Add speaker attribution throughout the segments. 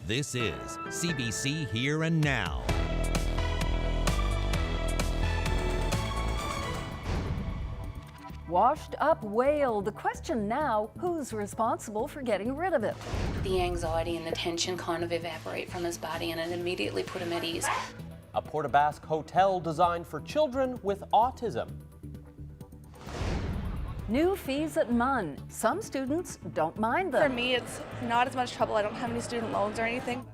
Speaker 1: This is CBC Here and Now.
Speaker 2: Washed up whale. The question now, who's responsible for getting rid of it?
Speaker 3: The anxiety and the tension kind of evaporate from his body, and it immediately put him at ease.
Speaker 4: A Port Basque hotel designed for children with autism.
Speaker 2: New fees at MUN. Some students don't mind them.
Speaker 5: For me, it's not as much trouble. I don't have any student loans or anything.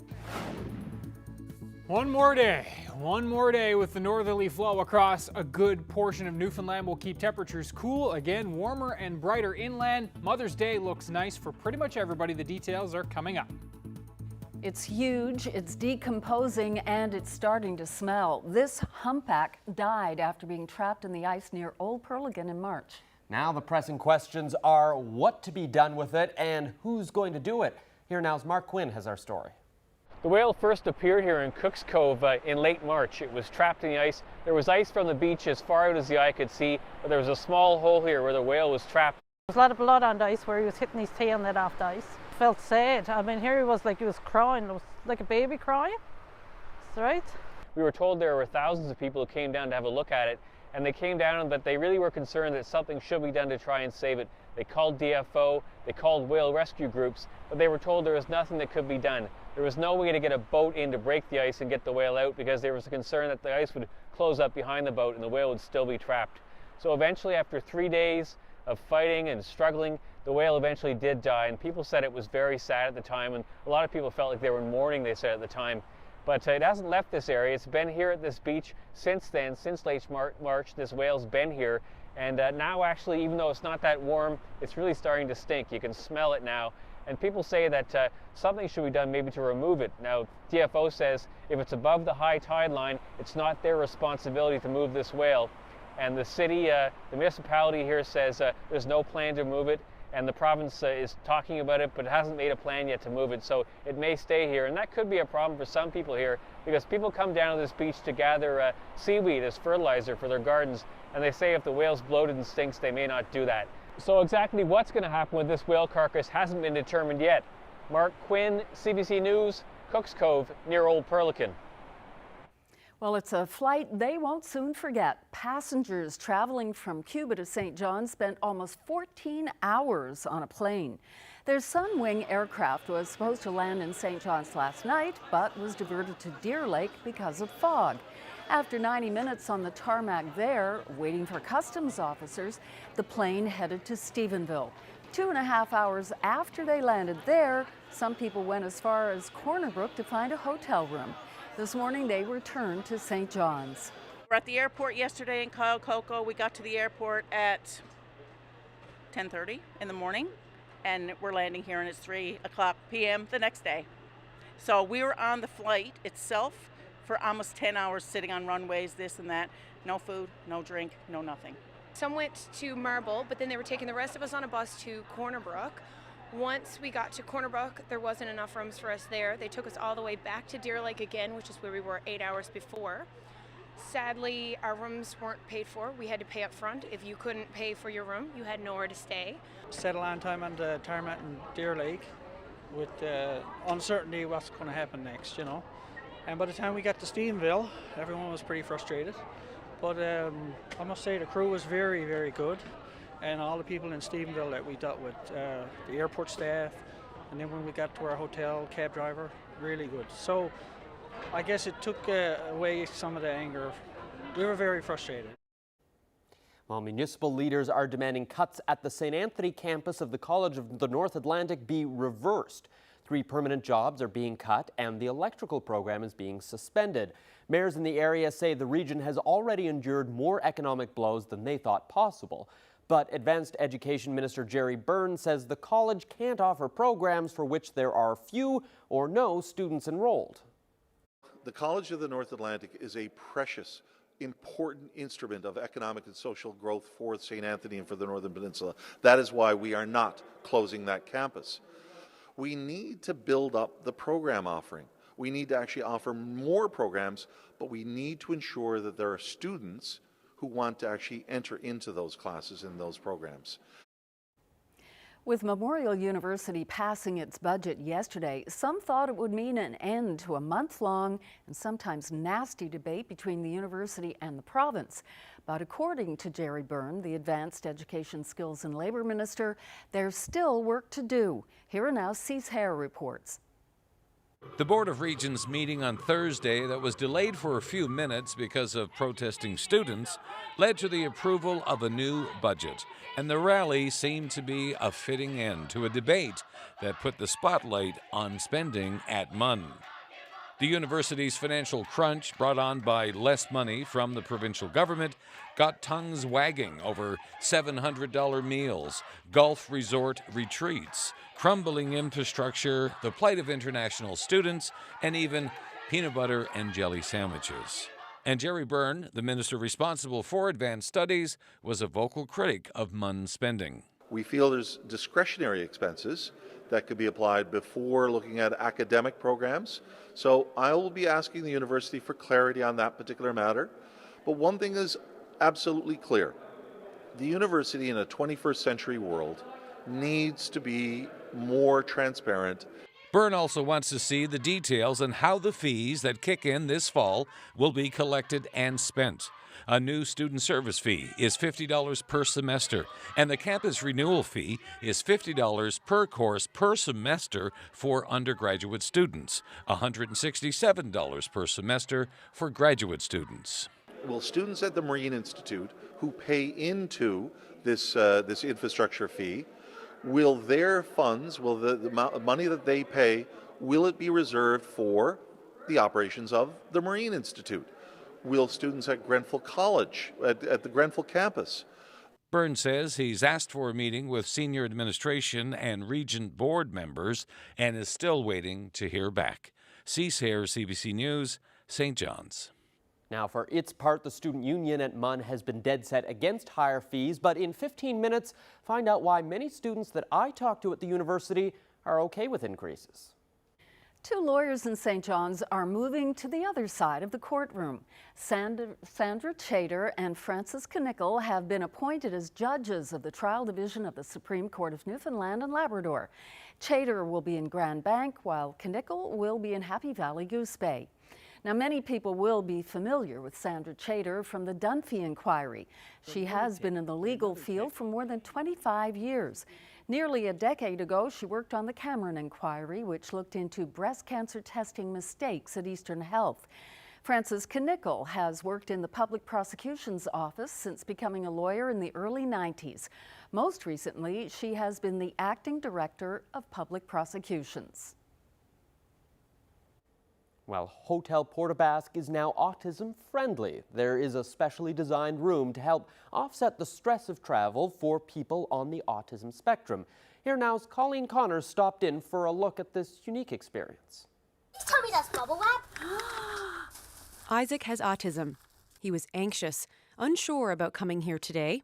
Speaker 6: One more day with the northerly flow across a good portion of Newfoundland will keep temperatures cool, again warmer and brighter inland. Mother's Day looks nice for pretty much everybody. The details are coming up.
Speaker 2: It's huge, it's decomposing, and it's starting to smell. This humpback died after being trapped in the ice near Old Perligan in March.
Speaker 4: Now the pressing questions are what to be done with it and who's going to do it. Here now's Mark Quinn has our story.
Speaker 7: The whale first appeared here in Cook's Cove in late March. It was trapped in the ice. There was ice from the beach as far out as the eye could see, but there was a small hole here where the whale was trapped.
Speaker 8: There was a lot of blood on the ice where he was hitting his tail net off the ice. Felt sad. I mean, here he was crying. It was like a baby crying. That's right.
Speaker 7: We were told there were thousands of people who came down to have a look at it, and they came down and that they really were concerned that something should be done to try and save it. They called DFO, they called whale rescue groups, but they were told there was nothing that could be done. There was no way to get a boat in to break the ice and get the whale out because there was a concern that the ice would close up behind the boat and the whale would still be trapped. So eventually, after 3 days of fighting and struggling, the whale eventually did die, and people said it was very sad at the time, and a lot of people felt like they were in mourning, they said at the time. But it hasn't left this area. It's been here at this beach since then, since late March. This whale's been here, and now actually, even though it's not that warm, it's really starting to stink. You can smell it now, and people say that something should be done maybe to remove it. Now, DFO says if it's above the high tide line, it's not their responsibility to move this whale. And the city, the municipality here says there's no plan to move it, and the province is talking about it, but it hasn't made a plan yet to move it, so it may stay here. And that could be a problem for some people here, because people come down to this beach to gather seaweed as fertilizer for their gardens, and they say if the whale's bloated and stinks, they may not do that. So exactly what's going to happen with this whale carcass hasn't been determined yet. Mark Quinn, CBC News, Cook's Cove, near Old Perlican.
Speaker 2: Well, it's a flight they won't soon forget. Passengers traveling from Cuba to St. John spent almost 14 hours on a plane. Their Sunwing aircraft was supposed to land in St. John's last night, but was diverted to Deer Lake because of fog. After 90 minutes on the tarmac there, waiting for customs officers, the plane headed to Stephenville. 2.5 hours after they landed there, some people went as far as Corner Brook to find a hotel room. This morning, they returned to St. John's.
Speaker 9: We're at the airport yesterday in Kyle Coco. We got to the airport at 10:30 in the morning, and we're landing here, and it's 3 o'clock p.m. the next day. So we were on the flight itself for almost 10 hours, sitting on runways, this and that. No food, no drink, no nothing.
Speaker 10: Some went to Marble, but then they were taking the rest of us on a bus to Corner Brook. Once we got to Corner Brook, there wasn't enough rooms for us there. They took us all the way back to Deer Lake again, which is where we were 8 hours before. Sadly, our rooms weren't paid for. We had to pay up front. If you couldn't pay for your room, you had nowhere to stay.
Speaker 11: Settle on time on the tarmac in Deer Lake with uncertainty what's going to happen next, you know. And by the time we got to Stephenville, everyone was pretty frustrated. But I must say the crew was very, very good. And all the people in Stephenville that we dealt with, the airport staff, and then when we got to our hotel, cab driver, really good. So I guess it took away some of the anger. We were very frustrated.
Speaker 4: Well, municipal leaders are demanding cuts at the St. Anthony campus of the College of the North Atlantic be reversed. 3 permanent jobs are being cut and the electrical program is being suspended. Mayors in the area say the region has already endured more economic blows than they thought possible. But Advanced Education Minister Jerry Byrne says the college can't offer programs for which there are few or no students enrolled.
Speaker 12: The College of the North Atlantic is a precious, important instrument of economic and social growth for St. Anthony and for the Northern Peninsula. That is why we are not closing that campus. We need to build up the program offering. We need to actually offer more programs, but we need to ensure that there are students who want to actually enter into those classes and those programs.
Speaker 2: With Memorial University passing its budget yesterday, some thought it would mean an end to a month-long and sometimes nasty debate between the university and the province. But according to Jerry Byrne, the Advanced Education Skills and Labour Minister, there's still work to do. Here and now, Cease Hare reports.
Speaker 13: The Board of Regents meeting on Thursday that was delayed for a few minutes because of protesting students led to the approval of a new budget, and the rally seemed to be a fitting end to a debate that put the spotlight on spending at MUN. The university's financial crunch, brought on by less money from the provincial government, got tongues wagging over $700 meals, golf resort retreats, crumbling infrastructure, the plight of international students, and even peanut butter and jelly sandwiches. And Jerry Byrne, the minister responsible for advanced studies, was a vocal critic of MUN spending.
Speaker 12: We feel there's discretionary expenses that could be applied before looking at academic programs. So I will be asking the university for clarity on that particular matter. But one thing is absolutely clear. The university in a 21st century world needs to be more transparent.
Speaker 13: Byrne also wants to see the details on how the fees that kick in this fall will be collected and spent. A new student service fee is $50 per semester, and the campus renewal fee is $50 per course per semester for undergraduate students, $167 per semester for graduate students.
Speaker 12: Will students at the Marine Institute who pay into this infrastructure fee, will their funds, will the amount of money that they pay, will it be reserved for the operations of the Marine Institute? Will students at Grenfell College, at the Grenfell campus?
Speaker 13: Byrne says he's asked for a meeting with senior administration and Regent board members and is still waiting to hear back. Cease Hare, CBC News, St. John's.
Speaker 4: Now, for its part, the student union at MUN has been dead set against higher fees, but in 15 minutes, find out why many students that I talked to at the university are okay with increases.
Speaker 2: Two lawyers in St. John's are moving to the other side of the courtroom. Sandra Chater and Francis Knickel have been appointed as judges of the trial division of the Supreme Court of Newfoundland and Labrador. Chater will be in Grand Bank, while Knickel will be in Happy Valley Goose Bay. Now, many people will be familiar with Sandra Chater from the Dunphy inquiry. She has been in the legal field for more than 25 years. Nearly a decade ago, she worked on the Cameron inquiry, which looked into breast cancer testing mistakes at Eastern Health. Frances Knickel has worked in the public prosecution's office since becoming a lawyer in the early 90s. Most recently, she has been the acting director of public prosecutions.
Speaker 4: Well, Hotel Port Basque is now autism-friendly. There is a specially designed room to help offset the stress of travel for people on the autism spectrum. Here now's Colleen Connors stopped in for a look at this unique experience.
Speaker 14: Tell me that's bubble wrap.
Speaker 15: Isaac has autism. He was anxious, unsure about coming here today.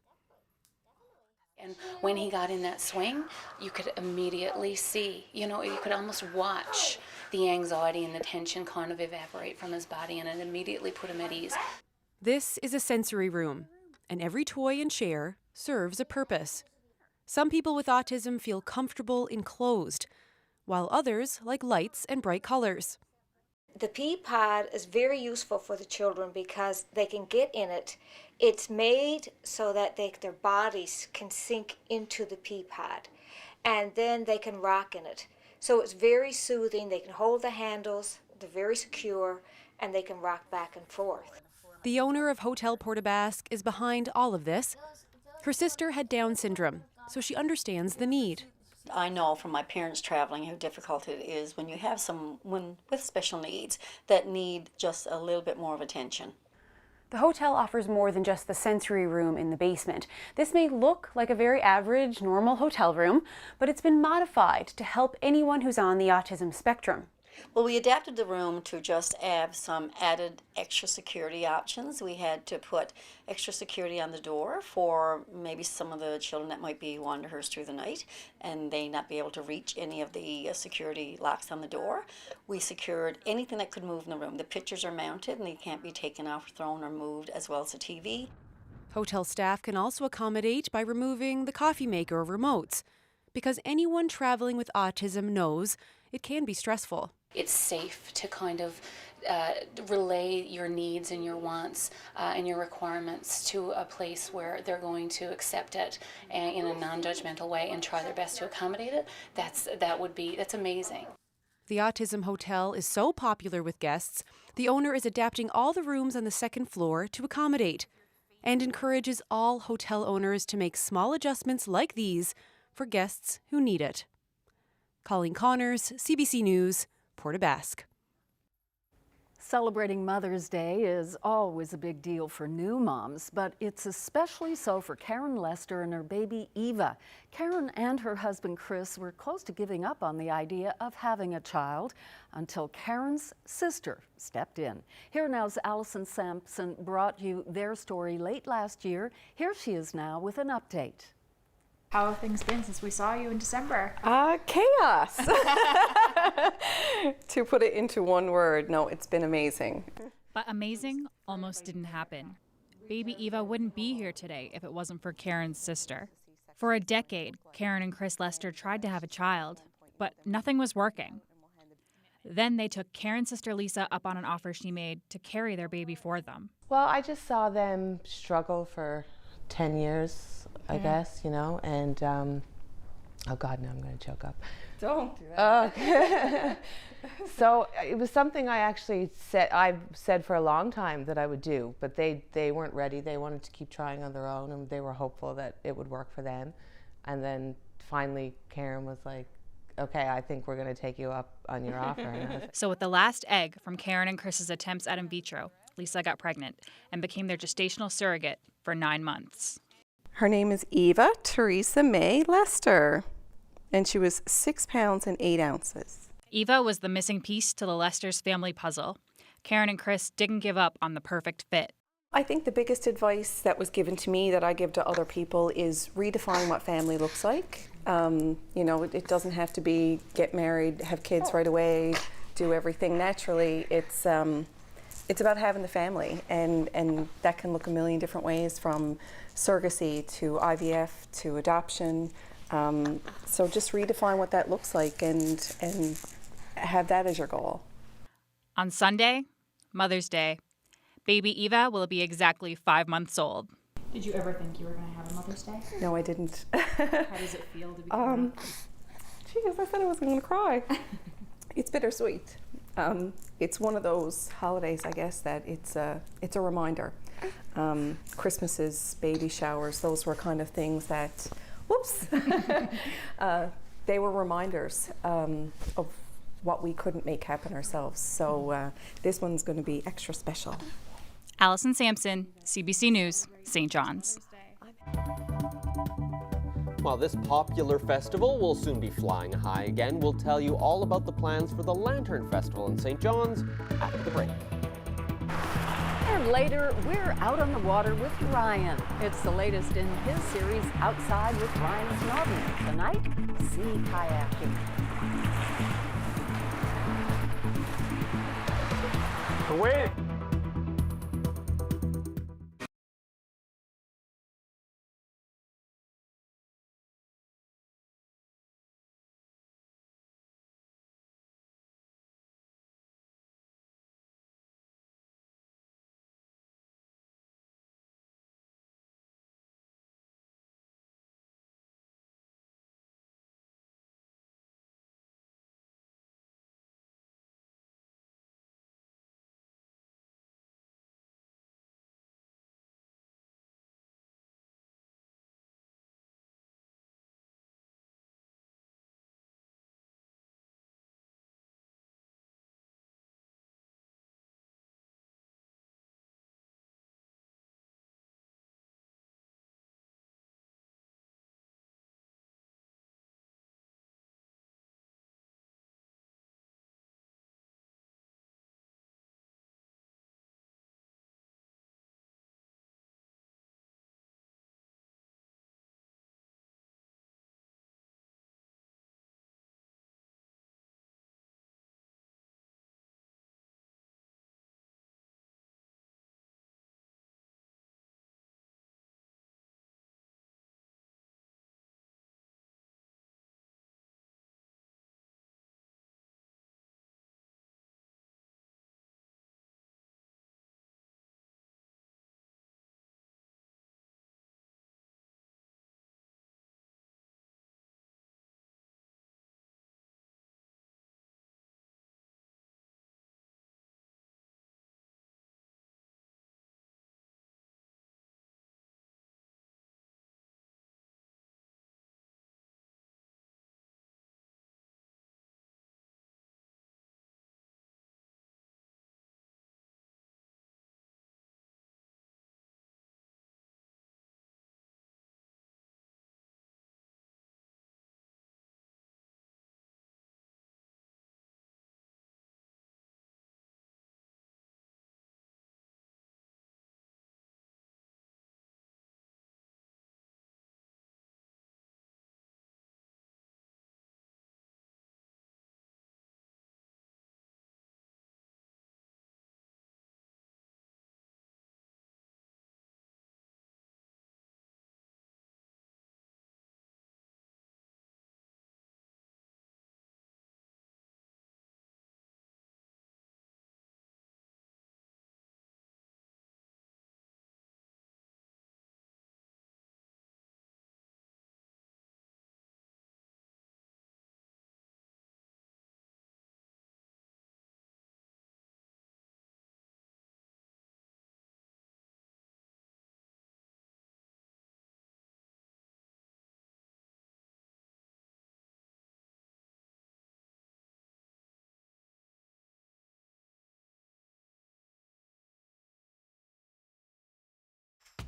Speaker 3: And when he got in that swing, you could immediately see, you could almost watch the anxiety and the tension kind of evaporate from his body, and it immediately put him at ease.
Speaker 15: This is a sensory room, and every toy and chair serves a purpose. Some people with autism feel comfortable enclosed, while others like lights and bright colors.
Speaker 14: The pee pod is very useful for the children because they can get in it. It's made so that their bodies can sink into the pee pod, and then they can rock in it. So it's very soothing. They can hold the handles, they're very secure, and they can rock back and forth.
Speaker 15: The owner of Hotel Port Basque is behind all of this. Her sister had Down syndrome, so she understands the need.
Speaker 16: I know from my parents traveling how difficult it is when you have someone with special needs that need just a little bit more of attention.
Speaker 17: The hotel offers more than just the sensory room in the basement. This may look like a very average, normal hotel room, but it's been modified to help anyone who's on the autism spectrum.
Speaker 16: Well, we adapted the room to just add some added extra security options. We had to put extra security on the door for maybe some of the children that might be wanderers through the night and they not be able to reach any of the security locks on the door. We secured anything that could move in the room. The pictures are mounted and they can't be taken off, thrown, or moved, as well as the TV.
Speaker 15: Hotel staff can also accommodate by removing the coffee maker or remotes. because anyone traveling with autism knows it can be stressful.
Speaker 3: It's safe to kind of relay your needs and your wants and your requirements to a place where they're going to accept it in a non-judgmental way and try their best to accommodate it. That's amazing.
Speaker 15: The Autism Hotel is so popular with guests, the owner is adapting all the rooms on the second floor to accommodate, and encourages all hotel owners to make small adjustments like these for guests who need it. Colleen Connors, CBC News, Port aux Basques.
Speaker 2: Celebrating Mother's Day is always a big deal for new moms, but it's especially so for Karen Lester and her baby Eva. Karen and her husband Chris were close to giving up on the idea of having a child until Karen's sister stepped in. Here Now's Allison Sampson brought you their story late last year. Here she is now with an update.
Speaker 18: How have things been since we saw you in December?
Speaker 19: Chaos. To put it into one word, no, it's been amazing.
Speaker 20: But amazing almost didn't happen. Baby Eva wouldn't be here today if it wasn't for Karen's sister. For a decade, Karen and Chris Lester tried to have a child, but nothing was working. Then they took Karen's sister Lisa up on an offer she made to carry their baby for them.
Speaker 21: Well, I just saw them struggle for 10 years, I guess, you know, and oh God, now I'm going to choke up.
Speaker 19: Don't do that.
Speaker 21: So it was something I've said for a long time that I would do, but they weren't ready. They wanted to keep trying on their own, and they were hopeful that it would work for them. And then finally Karen was like, okay, I think we're going to take you up on your offer.
Speaker 20: So with the last egg from Karen and Chris's attempts at in vitro, Lisa got pregnant and became their gestational surrogate for 9 months.
Speaker 19: Her name is Eva Teresa May Lester, and she was 6 pounds and 8 ounces.
Speaker 20: Eva was the missing piece to the Lester's family puzzle. Karen and Chris didn't give up on the perfect fit.
Speaker 19: I think the biggest advice that was given to me that I give to other people is redefine what family looks like. You know, it doesn't have to be get married, have kids right away, do everything naturally. It's about having the family, and that can look a million different ways, from surrogacy to IVF to adoption. So just redefine what that looks like and have that as your goal.
Speaker 20: On Sunday, Mother's Day, baby Eva will be exactly 5 months old.
Speaker 18: Did you ever think you were going to have a Mother's Day?
Speaker 19: No, I didn't.
Speaker 18: How does it feel to be grown up?
Speaker 19: Geez, I said I wasn't going to cry. It's bittersweet. It's one of those holidays, I guess, that it's a reminder. Christmases, baby showers, those were kind of things that, whoops, they were reminders of what we couldn't make happen ourselves. So this one's going to be extra special.
Speaker 20: Allison Sampson, CBC News, St. John's.
Speaker 4: While this popular festival will soon be flying high again, we'll tell you all about the plans for the Lantern Festival in St. John's after the break.
Speaker 2: And later, we're out on the water with Ryan. It's the latest in his series, Outside with Ryan Snoddon. Tonight, sea kayaking.
Speaker 22: Wait!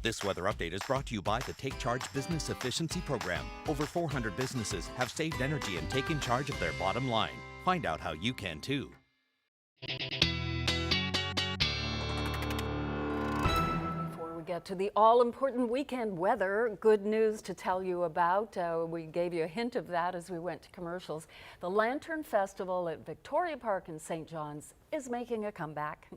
Speaker 1: This weather update is brought to you by the Take Charge Business Efficiency Program. Over 400 businesses have saved energy and taken charge of their bottom line. Find out how you can too.
Speaker 2: Before we get to the all-important weekend weather, good news to tell you about. We gave you a hint of that as we went to commercials. The Lantern Festival at Victoria Park in St. John's is making a comeback.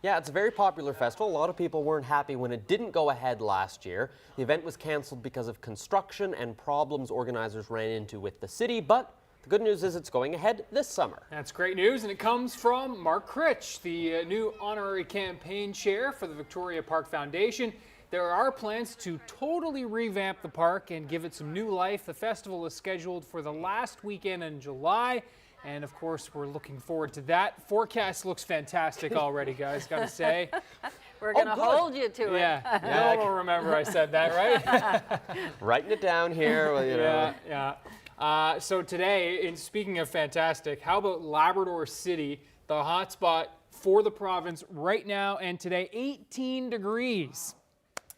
Speaker 4: Yeah, it's a very popular festival. A lot of people weren't happy when it didn't go ahead last year. The event was canceled because of construction and problems organizers ran into with the city, but the good news is it's going ahead this summer.
Speaker 6: That's great news, and it comes from Mark Critch, the new honorary campaign chair for the Victoria Park Foundation. There are plans to totally revamp the park and give it some new life. The festival is scheduled for the last weekend in July. And of course, we're looking forward to that. Forecast looks fantastic already, guys, gotta say.
Speaker 2: We're gonna hold you to it.
Speaker 6: Yeah, no one will remember I said that, right?
Speaker 4: Writing it down here, well, you know.
Speaker 6: Yeah. So today, in speaking of fantastic, how about Labrador City, the hotspot for the province right now and today, 18 degrees.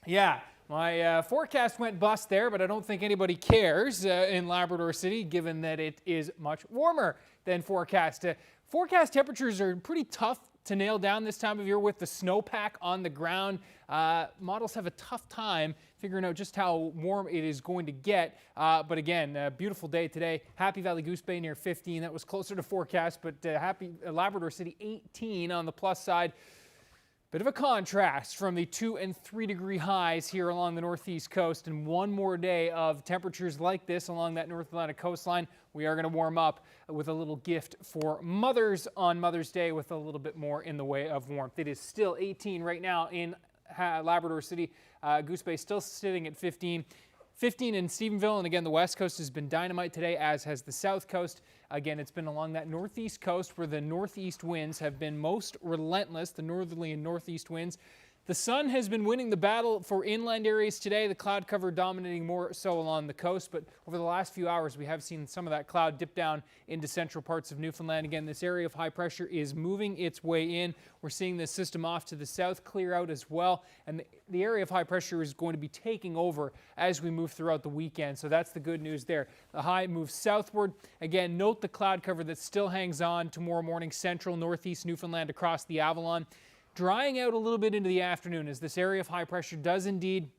Speaker 6: Yeah. My forecast went bust there, but I don't think anybody cares in Labrador City, given that it is much warmer than forecast. Forecast temperatures are pretty tough to nail down this time of year with the snowpack on the ground. Models have a tough time figuring out just how warm it is going to get. But again, a beautiful day today. Happy Valley Goose Bay near 15. That was closer to forecast, but happy Labrador City 18 on the plus side. Bit of a contrast from the 2 and 3 degree highs here along the northeast coast, and one more day of temperatures like this along that North Atlantic coastline. We are going to warm up with a little gift for mothers on Mother's Day with a little bit more in the way of warmth. It is still 18 right now in Labrador City. Goose Bay still sitting at 15. 15 in Stephenville, and again, the west coast has been dynamite today, as has the south coast. Again, it's been along that northeast coast where the northeast winds have been most relentless, the northerly and northeast winds. The sun has been winning the battle for inland areas today, the cloud cover dominating more so along the coast, but over the last few hours we have seen some of that cloud dip down into central parts of Newfoundland. Again, this area of high pressure is moving its way in. We're seeing this system off to the south clear out as well, and the area of high pressure is going to be taking over as we move throughout the weekend, so that's the good news there. The high moves southward. Again, note the cloud cover that still hangs on tomorrow morning, central northeast Newfoundland across the Avalon. Drying out a little bit into the afternoon as this area of high pressure does indeed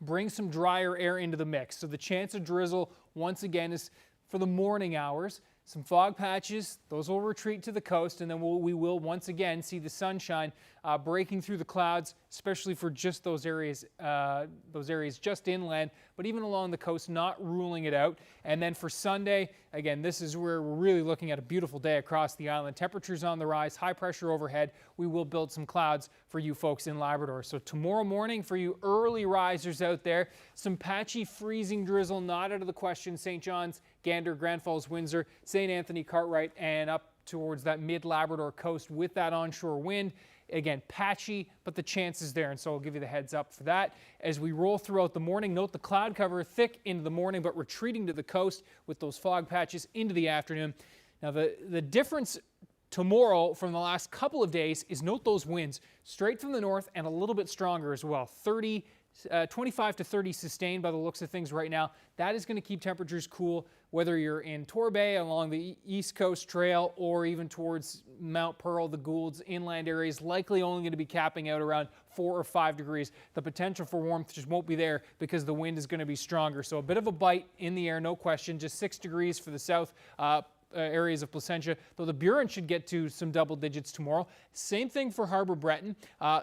Speaker 6: bring some drier air into the mix. So the chance of drizzle once again is for the morning hours. Some fog patches, those will retreat to the coast, and then we will once again see the sunshine breaking through the clouds, especially for just those areas just inland, but even along the coast, not ruling it out. And then for Sunday, again, this is where we're really looking at a beautiful day across the island. Temperatures on the rise, high pressure overhead. We will build some clouds for you folks in Labrador. So tomorrow morning, for you early risers out there, some patchy freezing drizzle, not out of the question. St. John's, Gander, Grand Falls, Windsor, St. Anthony, Cartwright, and up towards that mid-Labrador coast with that onshore wind. Again, patchy, but the chance is there, and so I'll give you the heads up for that. As we roll throughout the morning, note the cloud cover thick into the morning, but retreating to the coast with those fog patches into the afternoon. Now, the difference tomorrow from the last couple of days is note those winds straight from the north and a little bit stronger as well. 25 to 30 sustained by the looks of things right now. That is going to keep temperatures cool, whether you're in Torbay along the East Coast Trail or even towards Mount Pearl, the Goulds, inland areas, likely only going to be capping out around 4 or 5 degrees. The potential for warmth just won't be there because the wind is going to be stronger. So a bit of a bite in the air, no question. Just 6 degrees for the south areas of Placentia, though the Burin should get to some double digits tomorrow. Same thing for Harbour Breton,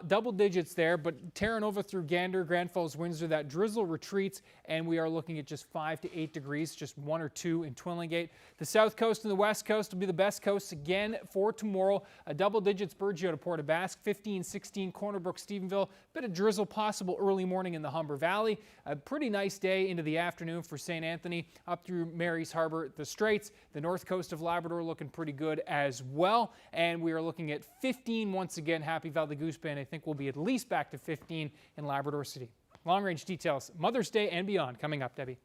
Speaker 6: double digits there, but Terra Nova through Gander, Grand Falls, Windsor, that drizzle retreats, and we are looking at just 5 to 8 degrees, just 1 or 2 in Twillingate. The south coast and the west coast will be the best coasts again for tomorrow. Double digits, Burgeo to Port aux Basques, 15, 16, Corner Brook, Stephenville, bit of drizzle possible early morning in the Humber Valley. A pretty nice day into the afternoon for St. Anthony, up through Mary's Harbour, the Straits, the north coast of Labrador looking pretty good as well, and we are looking at 15 once again. Happy Valley Goose Bay, and I think we'll be at least back to 15 in Labrador City. Long range details, Mother's Day and beyond, coming up, Debbie.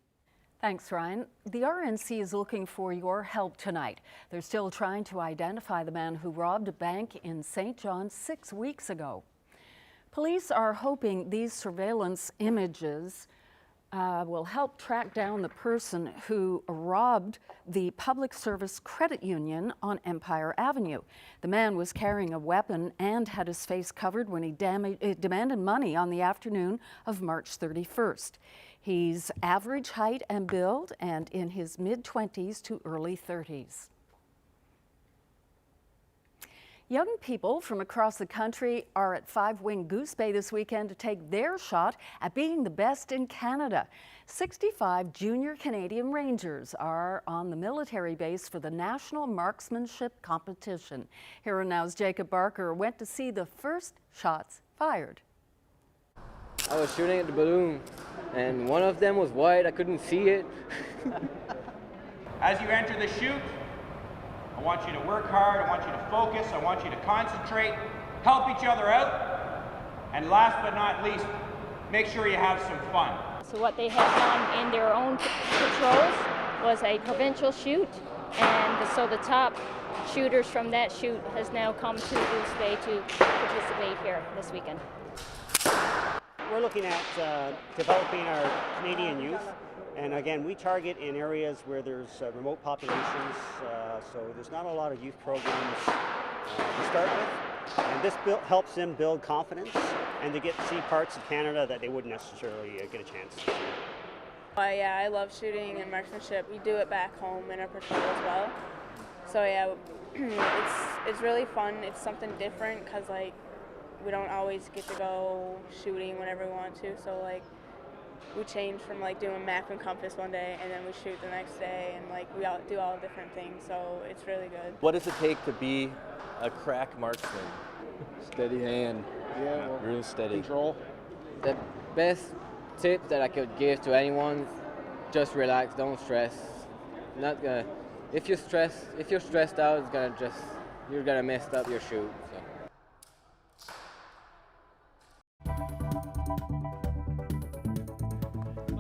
Speaker 2: Thanks, Ryan. The RNC is looking for your help tonight. They're still trying to identify the man who robbed a bank in St. John's 6 weeks ago. Police are hoping these surveillance images will help track down the person who robbed the Public Service Credit Union on Empire Avenue. The man was carrying a weapon and had his face covered when he demanded money on the afternoon of March 31st. He's average height and build and in his mid-20s to early 30s. Young people from across the country are at Five Wing Goose Bay this weekend to take their shot at being the best in Canada. 65 junior Canadian Rangers are on the military base for the National Marksmanship Competition. Here and Now's Jacob Barker went to see the first shots fired.
Speaker 5: I was shooting at the balloon, and one of them was white. I couldn't see it.
Speaker 8: As you enter the chute, I want you to work hard, I want you to focus, I want you to concentrate, help each other out, and last but not least, make sure you have some fun.
Speaker 23: So what they had done in their own patrols was a provincial shoot, and so the top shooters from that shoot has now come to Goose Bay to participate here this weekend.
Speaker 24: We're looking at developing our Canadian youth. And again, we target in areas where there's remote populations, so there's not a lot of youth programs to start with. And this helps them build confidence and to get to see parts of Canada that they wouldn't necessarily get a chance to see.
Speaker 25: Yeah, I love shooting and marksmanship. We do it back home in our patrol as well. So yeah, it's really fun. It's something different because like we don't always get to go shooting whenever we want to. So like we change from like doing map and compass one day and then we shoot the next day, and like we all do all different things, so it's really good.
Speaker 26: What does it take to be a crack marksman?
Speaker 5: Steady hand.
Speaker 26: Yeah, well,
Speaker 5: real steady.
Speaker 26: Control.
Speaker 5: The best tip that I could give to anyone: just relax, don't stress. Not gonna. If you're stressed out, you're gonna mess up your shoot. So.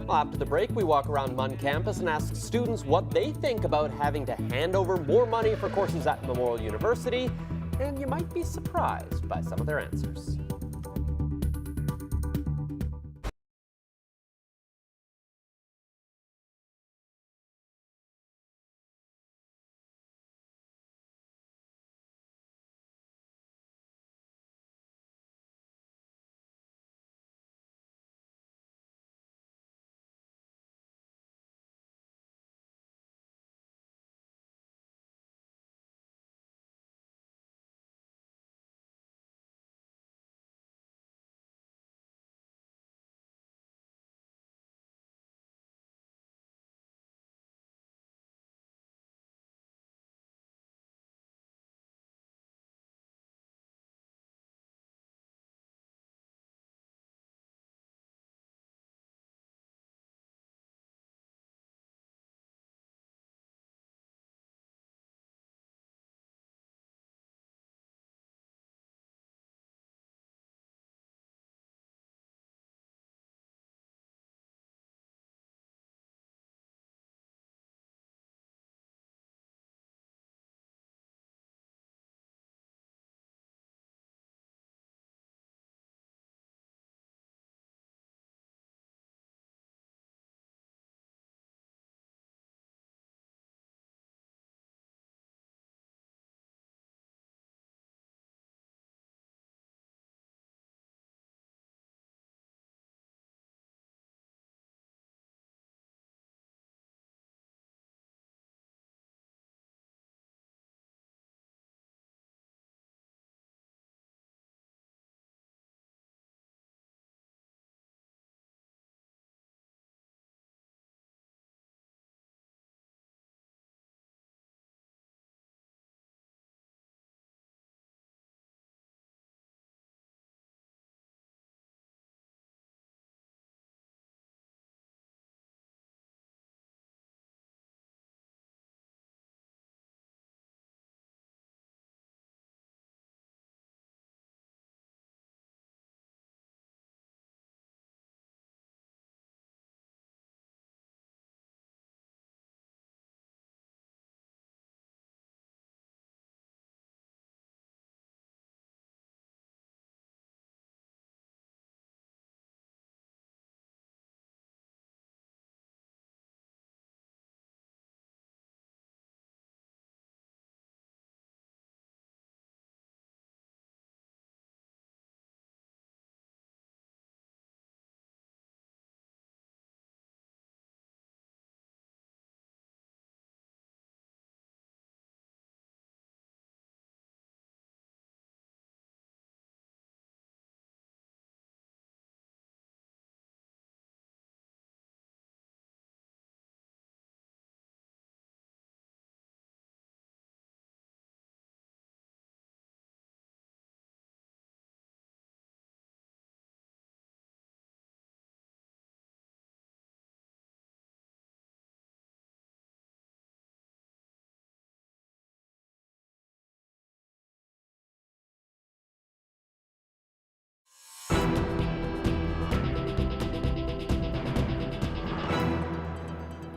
Speaker 4: Well, after the break, we walk around MUN campus and ask students what they think about having to hand over more money for courses at Memorial University, and you might be surprised by some of their answers.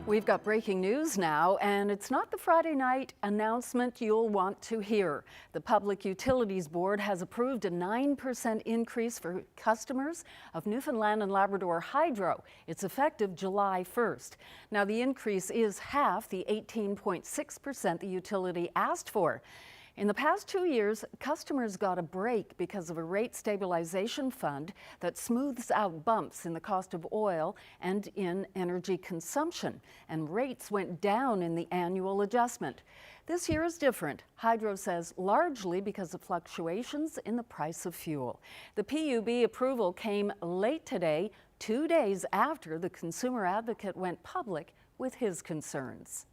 Speaker 2: We've got breaking news now, and it's not the Friday night announcement you'll want to hear. The Public Utilities Board has approved a 9% increase for customers of Newfoundland and Labrador Hydro. It's effective July 1st. Now, the increase is half the 18.6% the utility asked for. In the past 2 years, customers got a break because of a rate stabilization fund that smooths out bumps in the cost of oil and in energy consumption, and rates went down in the annual adjustment. This year is different, Hydro says, largely because of fluctuations in the price of fuel. The PUB approval came late today, 2 days after the consumer advocate went public with his concerns.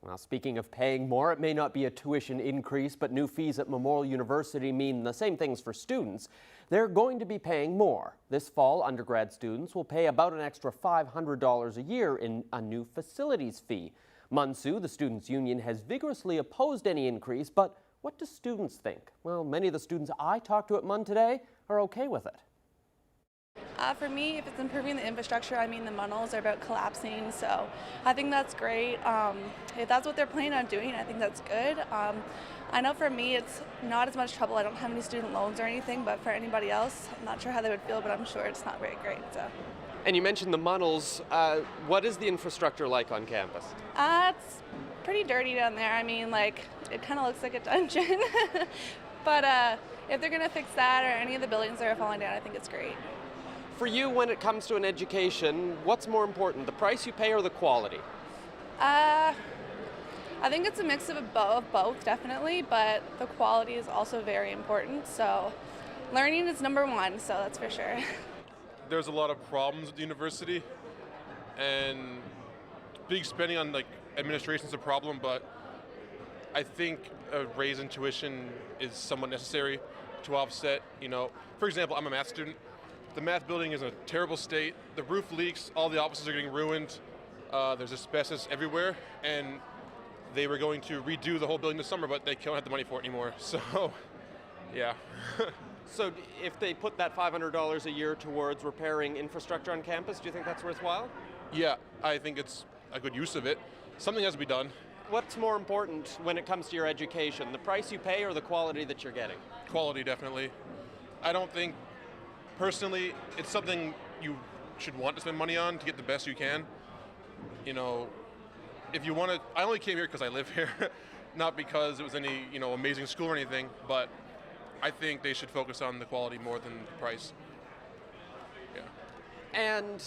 Speaker 4: Well, speaking of paying more, it may not be a tuition increase, but new fees at Memorial University mean the same things for students. They're going to be paying more. This fall, undergrad students will pay about an extra $500 a year in a new facilities fee. Munsu, the students' union, has vigorously opposed any increase, but what do students think? Well, many of the students I talked to at MUN today are okay with it.
Speaker 7: For me, if it's improving the infrastructure, I mean the tunnels are about collapsing, so I think that's great. If that's what they're planning on doing, I think that's good. I know for me it's not as much trouble. I don't have any student loans or anything, but for anybody else, I'm not sure how they would feel, but I'm sure it's not very great. So.
Speaker 4: And you mentioned the tunnels. What is the infrastructure like on campus?
Speaker 7: It's pretty dirty down there. I mean, like, it kind of looks like a dungeon. But if they're going to fix that or any of the buildings that are falling down, I think it's great.
Speaker 4: For you, when it comes to an education, what's more important, the price you pay or the quality?
Speaker 7: I think it's a mix of both, definitely, but the quality is also very important. So learning is number one, so that's for sure.
Speaker 9: There's a lot of problems with the university, and big spending on administration is a problem, but I think a raise in tuition is somewhat necessary to offset, for example, I'm a math student. The math building is in a terrible state. The roof leaks, all the offices are getting ruined. There's asbestos everywhere, and they were going to redo the whole building this summer, but they don't have the money for it anymore. So, yeah.
Speaker 4: So if they put that $500 a year towards repairing infrastructure on campus, do you think that's worthwhile?
Speaker 9: Yeah, I think it's a good use of it. Something has to be done.
Speaker 4: What's more important when it comes to your education, the price you pay or the quality that you're getting?
Speaker 9: Quality, definitely. I don't think, personally, it's something you should want to spend money on to get the best you can. If you want to, I only came here because I live here, not because it was any, amazing school or anything, but I think they should focus on the quality more than the price. Yeah.
Speaker 4: And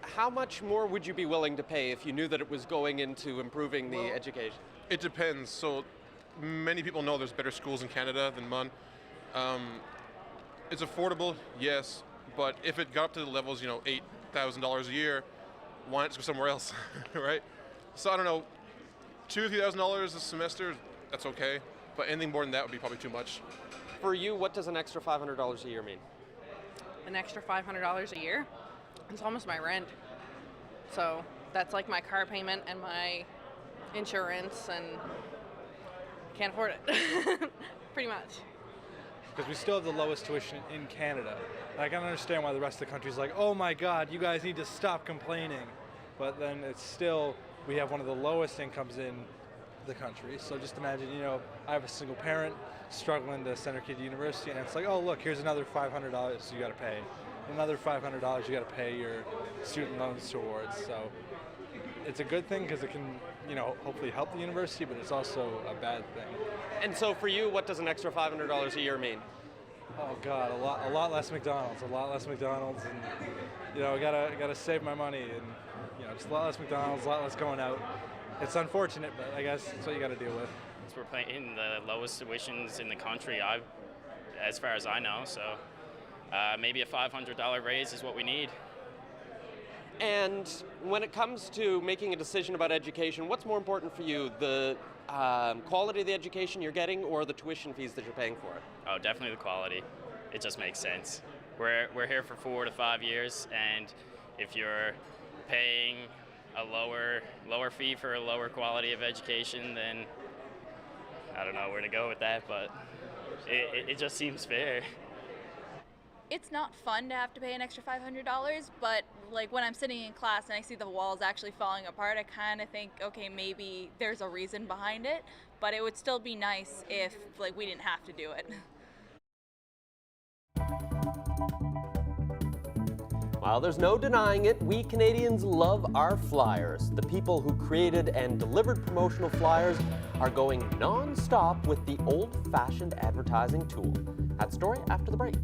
Speaker 4: how much more would you be willing to pay if you knew that it was going into improving the education?
Speaker 9: It depends. So many people know there's better schools in Canada than MUN. It's affordable, yes, but if it got up to the levels, $8,000 a year, why not just go somewhere else, right? So I don't know, $2,000 to $3,000 a semester, that's okay, but anything more than that would be probably too much.
Speaker 4: For you, what does an extra $500 a year mean?
Speaker 10: An extra $500 a year? It's almost my rent. So that's like my car payment and my insurance, and can't afford it, pretty much.
Speaker 11: Because we still have the lowest tuition in Canada. And I can understand why the rest of the country is like, oh my God, you guys need to stop complaining. But then it's still, we have one of the lowest incomes in the country. So just imagine, I have a single parent struggling to send her kid to university, and it's like, oh look, here's another $500 you gotta pay. Another $500 you gotta pay your student loans towards. So it's a good thing because it can, hopefully help the university, but it's also a bad thing.
Speaker 4: And so for you, what does an extra $500 a year mean?
Speaker 11: Oh God, a lot less McDonald's, and I gotta save my money, and just a lot less McDonald's, a lot less going out. It's unfortunate, but I guess it's what you gotta deal with.
Speaker 12: We're paying the lowest tuitions in the country, as far as I know, so maybe a $500 raise is what we need.
Speaker 4: And when it comes to making a decision about education, what's more important for you, the quality of the education you're getting or the tuition fees that you're paying for it?
Speaker 12: Oh, definitely the quality. It just makes sense. We're here for 4 to 5 years, and if you're paying a lower fee for a lower quality of education, then I don't know where to go with that, but it just seems fair.
Speaker 13: It's not fun to have to pay an extra $500, but
Speaker 3: like when I'm sitting in class and I see the walls actually falling apart, I kind of think, okay, maybe there's a reason behind it, but it would still be nice if like we didn't have to do it.
Speaker 4: While there's no denying it, we Canadians love our flyers. The people who created and delivered promotional flyers are going non-stop with the old-fashioned advertising tool. That story after the break.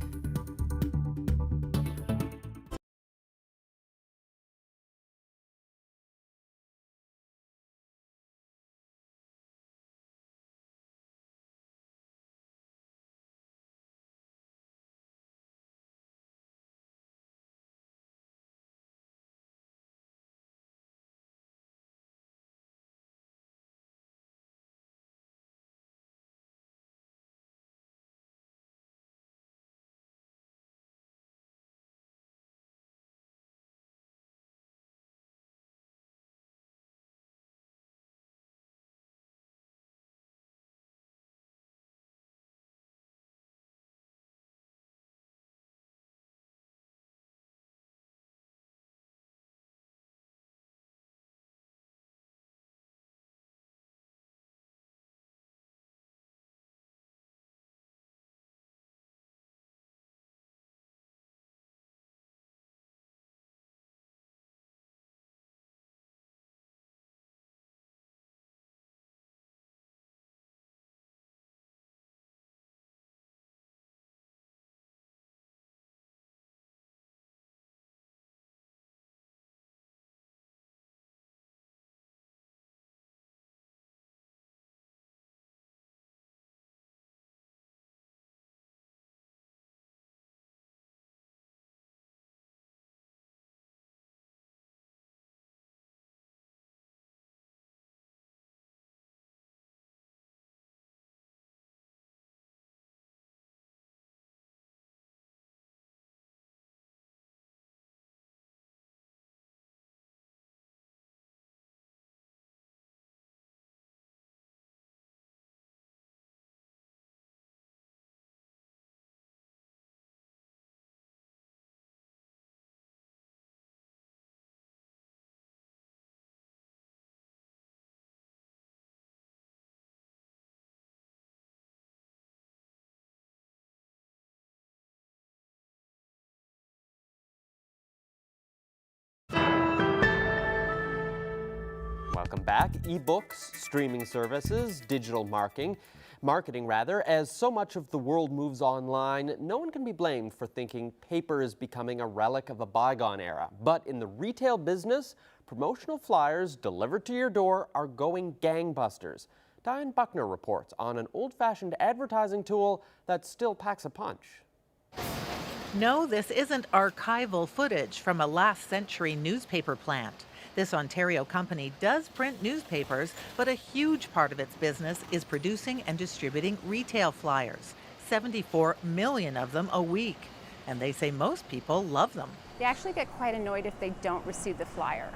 Speaker 4: Welcome back. E-books, streaming services, digital marketing, as so much of the world moves online, no one can be blamed for thinking paper is becoming a relic of a bygone era. But in the retail business, promotional flyers delivered to your door are going gangbusters. Diane Buckner reports on an old-fashioned advertising tool that still packs a punch.
Speaker 13: No, this isn't archival footage from a last-century newspaper plant. This Ontario company does print newspapers, but a huge part of its business is producing and distributing retail flyers, 74 million of them a week. And they say most people love them.
Speaker 14: They actually get quite annoyed if they don't receive the flyer.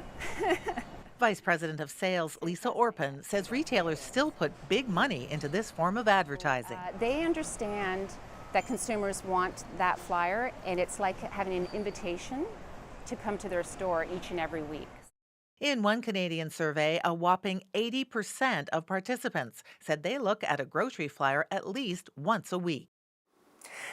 Speaker 13: Vice President of Sales Lisa Orpin says retailers still put big money into this form of advertising.
Speaker 14: They understand that consumers want that flyer, and it's like having an invitation to come to their store each and every week.
Speaker 13: In one Canadian survey, a whopping 80% of participants said they look at a grocery flyer at least once a week.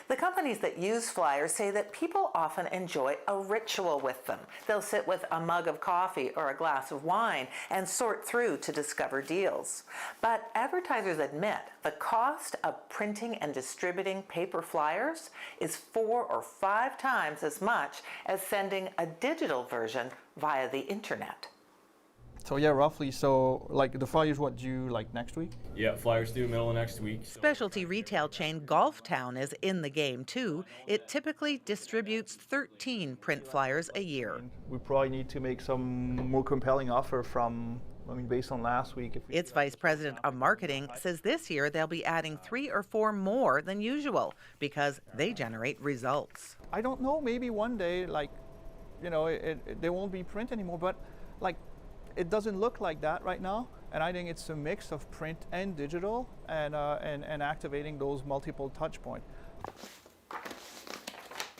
Speaker 13: The companies that use flyers say that people often enjoy a ritual with them. They'll sit with a mug of coffee or a glass of wine and sort through to discover deals. But advertisers admit the cost of printing and distributing paper flyers is 4 or 5 times as much as sending a digital version via the internet.
Speaker 15: So yeah, roughly. So like the flyers, what due like next week?
Speaker 16: Yeah, flyers due middle of next week.
Speaker 13: Specialty retail chain Golf Town is in the game too. It typically distributes 13 print flyers a year.
Speaker 15: We probably need to make some more compelling offer from, based on last week.
Speaker 13: Its vice president of marketing says this year they'll be adding 3 or 4 more than usual because they generate results.
Speaker 15: I don't know, maybe one day, they won't be print anymore, but it doesn't look like that right now, and I think it's a mix of print and digital, and activating those multiple touch points.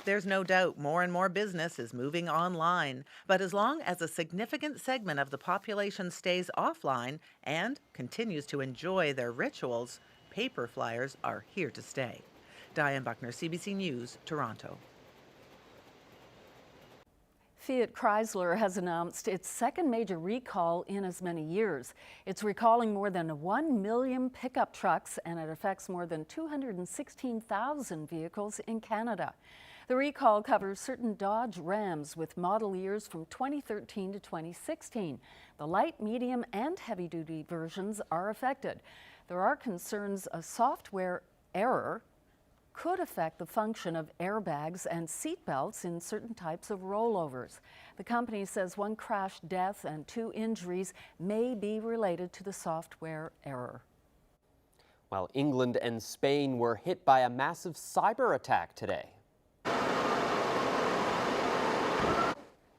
Speaker 13: There's no doubt more and more business is moving online, but as long as a significant segment of the population stays offline and continues to enjoy their rituals, paper flyers are here to stay. Diane Buckner, CBC News, Toronto.
Speaker 2: Fiat Chrysler has announced its second major recall in as many years. It's recalling more than 1 million pickup trucks, and it affects more than 216,000 vehicles in Canada. The recall covers certain Dodge Rams with model years from 2013 to 2016. The light, medium, and heavy-duty versions are affected. There are concerns a software error could affect the function of airbags and seat belts in certain types of rollovers. The company says 1 crash death and 2 injuries may be related to the software error.
Speaker 4: While England and Spain were hit by a massive cyber attack today.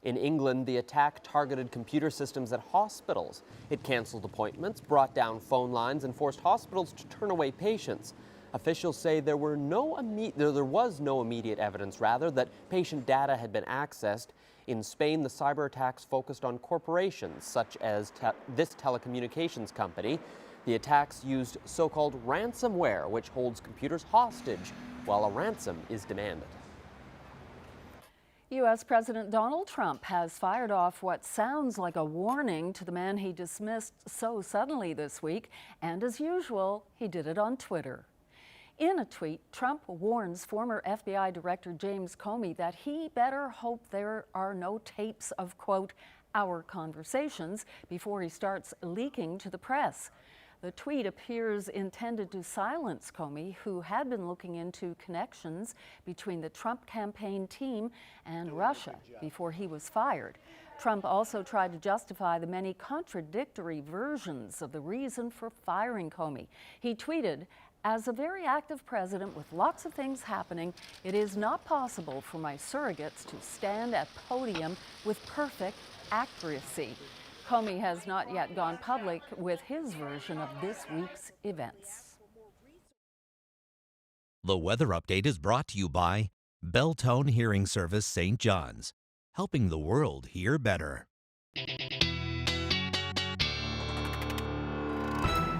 Speaker 4: In England, the attack targeted computer systems at hospitals. It canceled appointments, brought down phone lines, and forced hospitals to turn away patients. Officials say there was no immediate evidence, that patient data had been accessed. In Spain, the cyber attacks focused on corporations, such as this telecommunications company. The attacks used so-called ransomware, which holds computers hostage while a ransom is demanded.
Speaker 2: U.S. President Donald Trump has fired off what sounds like a warning to the man he dismissed so suddenly this week, and as usual, he did it on Twitter. In a tweet, Trump warns former FBI Director James Comey that he better hope there are no tapes of, quote, our conversations before he starts leaking to the press. The tweet appears intended to silence Comey, who had been looking into connections between the Trump campaign team and Russia before he was fired. Trump also tried to justify the many contradictory versions of the reason for firing Comey. He tweeted, "As a very active president with lots of things happening, it is not possible for my surrogates to stand at podium with perfect accuracy." Comey has not yet gone public with his version of this week's events.
Speaker 1: The weather update is brought to you by Belltone Hearing Service St. John's, helping the world hear better.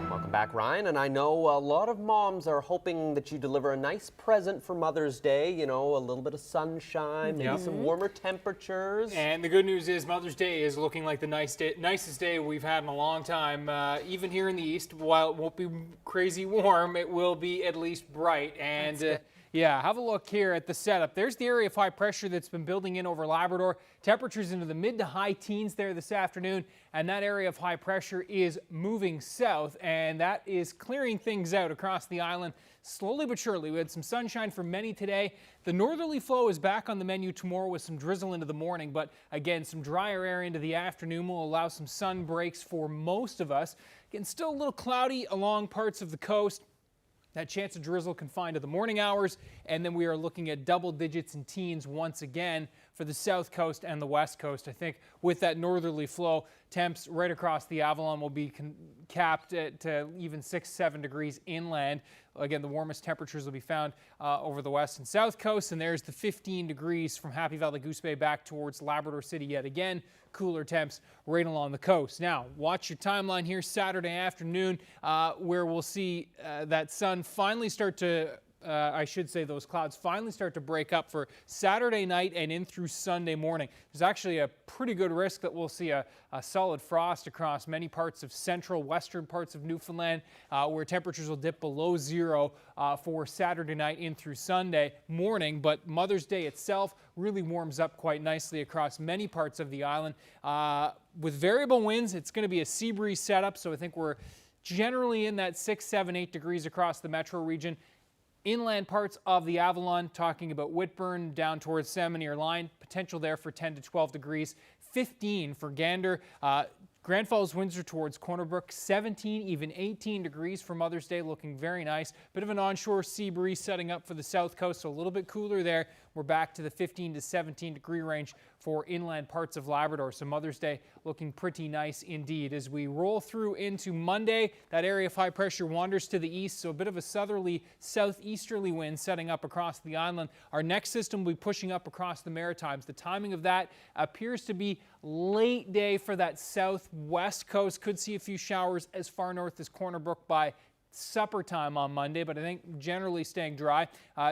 Speaker 4: Welcome back, Ryan. And I know a lot of moms are hoping that you deliver a nice present for Mother's Day, you know, a little bit of sunshine, maybe some warmer temperatures.
Speaker 6: And the good news is Mother's Day is looking like the nicest day we've had in a long time. Even here in the east, while it won't be crazy warm, it will be at least bright. And yeah, have a look here at the setup. There's the area of high pressure that's been building in over Labrador. Temperatures into the mid to high teens there this afternoon, and that area of high pressure is moving south, and that is clearing things out across the island slowly but surely. We had some sunshine for many today. The northerly flow is back on the menu tomorrow with some drizzle into the morning, but again, some drier air into the afternoon will allow some sun breaks for most of us. Again, still a little cloudy along parts of the coast. That chance of drizzle confined to the morning hours, and then we are looking at double digits and teens once again for the south coast and the west coast. I think with that northerly flow, temps right across the Avalon will be capped at even 6-7 degrees inland. Again, the warmest temperatures will be found over the west and south coast, and there's the 15 degrees from Happy Valley Goose Bay back towards Labrador City yet again. Cooler temps right along the coast. Now, watch your timeline here Saturday afternoon where we'll see that sun finally start to I should say those clouds finally start to break up for Saturday night and in through Sunday morning. There's actually a pretty good risk that we'll see a solid frost across many parts of central western parts of Newfoundland where temperatures will dip below zero for Saturday night in through Sunday morning. But Mother's Day itself really warms up quite nicely across many parts of the island. With variable winds, it's going to be a sea breeze setup, so I think we're generally in that 6, 7, 8 degrees across the metro region. Inland parts of the Avalon, talking about Whitburn down towards Salmon Ear Line, potential there for 10 to 12 degrees, 15 for Gander. Grand Falls, Windsor towards Corner Brook, 17, even 18 degrees for Mother's Day, looking very nice. Bit of an onshore sea breeze setting up for the south coast, so a little bit cooler there. we're back to the 15 to 17 degree range for inland parts of Labrador. So Mother's Day looking pretty nice indeed. As we roll through into Monday, that area of high pressure wanders to the east, so a bit of a southerly, southeasterly wind setting up across the island. Our next system will be pushing up across the Maritimes. The timing of that appears to be late day for that southwest coast. Could see a few showers as far north as Corner Brook by supper time on Monday, but I think generally staying dry.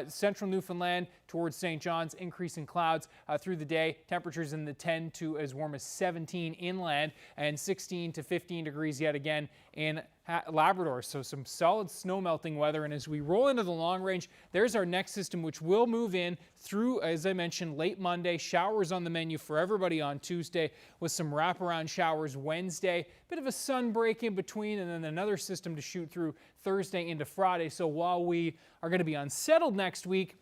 Speaker 6: Central Newfoundland towards St. John's, increasing clouds through the day. Temperatures in the 10 to as warm as 17 inland and 16 to 15 degrees yet again in Labrador. So some solid snow melting weather. And as we roll into the long range, there's our next system, which will move in through, as I mentioned, late Monday. Showers on the menu for everybody on Tuesday with some wraparound showers Wednesday. Bit of a sun break in between, and then another system to shoot through Thursday into Friday. So while we are going to be unsettled next week,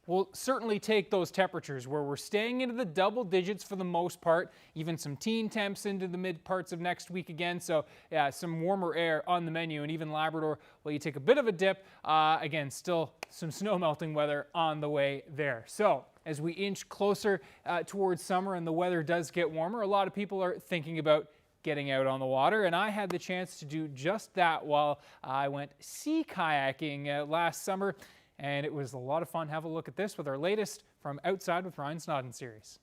Speaker 6: we'll certainly take those temperatures where we're staying into the double digits for the most part, even some teen temps into the mid parts of next week again. So yeah, some warmer air on the menu, and even Labrador, well, you take a bit of a dip. Again, still some snow melting weather on the way there. So as we inch closer towards summer and the weather does get warmer, a lot of people are thinking about getting out on the water, and I had the chance to do just that while I went sea kayaking last summer. And it was a lot of fun. Have a look at this with our latest from Outside with Ryan Snoddon series.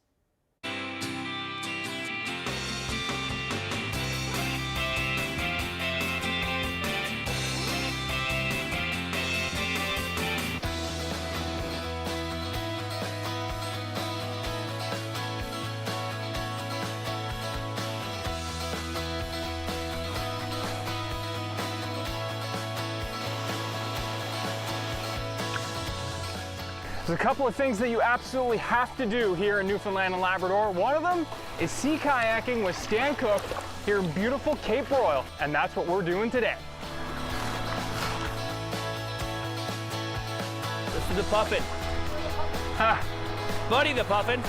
Speaker 17: There's a couple of things that you absolutely have to do here in Newfoundland and Labrador. One of them is sea kayaking with Stan Cook here in beautiful Cape Royal, and that's what we're doing today.
Speaker 18: This is the puffin. Buddy the puffin.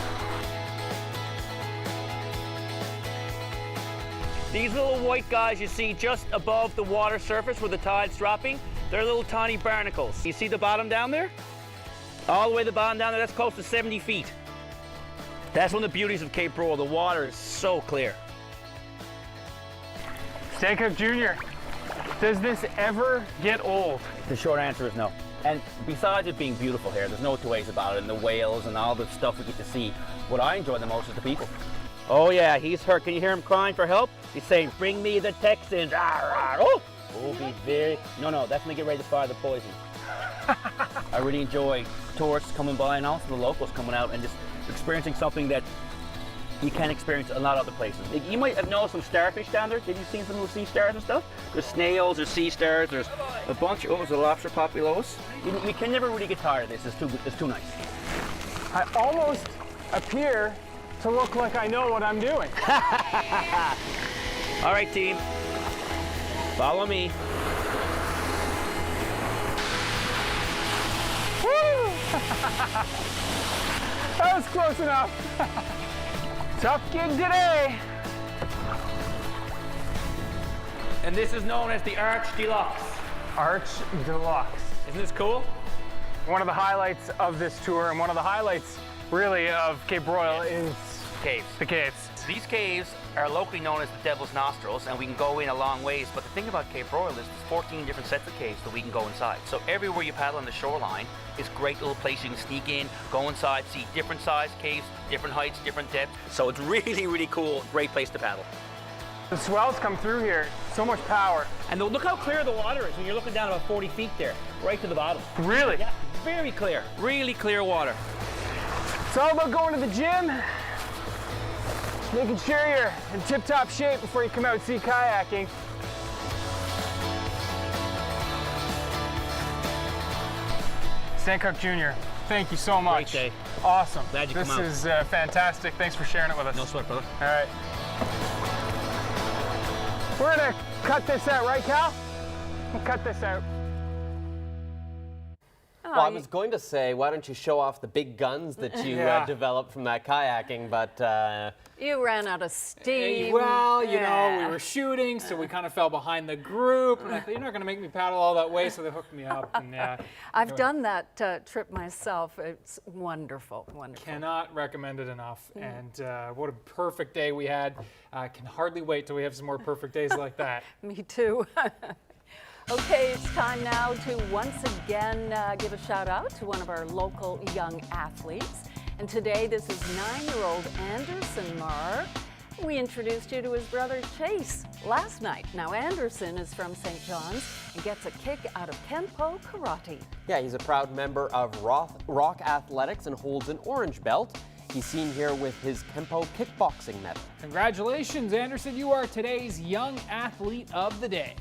Speaker 18: These little white guys you see just above the water surface where the tide's dropping, they're little tiny barnacles. You see the bottom down there? All the way to the bottom down there, that's close to 70 feet. That's one of the beauties of Cape Royal. The water is so clear.
Speaker 17: Stan Cook Jr., does this ever get old?
Speaker 18: The short answer is no. And besides it being beautiful here, there's no two ways about it, and the whales and all the stuff we get to see, what I enjoy the most is the people. Oh yeah, he's hurt. Can you hear him crying for help? He's saying, bring me the Texans. Oh, be very, no, that's when they get ready to fire the poison. I really enjoy tourists coming by and also the locals coming out and just experiencing something that you can't experience in a lot of other places. You might have noticed some starfish down there. Have you seen some little sea stars and stuff? There's snails, there's sea stars, there's a bunch. Oh, there's a lobster pot below us. You can never really get tired of this. It's too nice.
Speaker 17: I almost appear to look like I know what I'm doing.
Speaker 18: All right, team. Follow me.
Speaker 17: That was close enough. Tough gig today.
Speaker 18: And this is known as the Arch Deluxe.
Speaker 17: Arch Deluxe.
Speaker 18: Isn't this cool?
Speaker 17: One of the highlights of this tour, and one of the highlights really of Cape Royal, is
Speaker 18: caves.
Speaker 17: The caves.
Speaker 18: These caves are locally known as the Devil's Nostrils, and we can go in a long ways. But the thing about Cape Royal is there's 14 different sets of caves that we can go inside. So everywhere you paddle on the shoreline is a great little place you can sneak in, go inside, see different size caves, different heights, different depths. So it's really, really cool. Great place to paddle.
Speaker 17: The swells come through here, so much power.
Speaker 18: And look how clear the water is when you're looking down about 40 feet there, right to the bottom.
Speaker 17: Really?
Speaker 18: Yeah, very clear, really clear water.
Speaker 17: It's all about going to the gym, making sure you're in tip-top shape before you come out sea kayaking. Stan Cook Jr., thank you so much.
Speaker 18: Great day.
Speaker 17: Awesome.
Speaker 18: Glad you come out.
Speaker 17: This is fantastic. Thanks for sharing it with us.
Speaker 18: No sweat, brother.
Speaker 17: All right. We're gonna cut this out, right, Cal? We'll cut this out.
Speaker 4: Well, I was going to say, why don't you show off the big guns that you developed from that kayaking, but...
Speaker 2: You ran out of steam.
Speaker 6: Well, you know, we were shooting, so we kind of fell behind the group, and I thought, you're not going to make me paddle all that way, so they hooked me up. And,
Speaker 2: I've done that trip myself. It's wonderful, wonderful.
Speaker 6: Cannot recommend it enough. And what a perfect day we had. Can hardly wait till we have some more perfect days like that.
Speaker 2: Me too. Okay, it's time now to once again give a shout out to one of our local young athletes. And today, this is 9-year-old Anderson Marr. We introduced you to his brother Chase last night. Now, Anderson is from St. John's and gets a kick out of Kempo Karate.
Speaker 4: Yeah, he's a proud member of Rock Athletics and holds an orange belt. He's seen here with his Kempo kickboxing medal.
Speaker 6: Congratulations, Anderson. You are today's Young Athlete of the Day.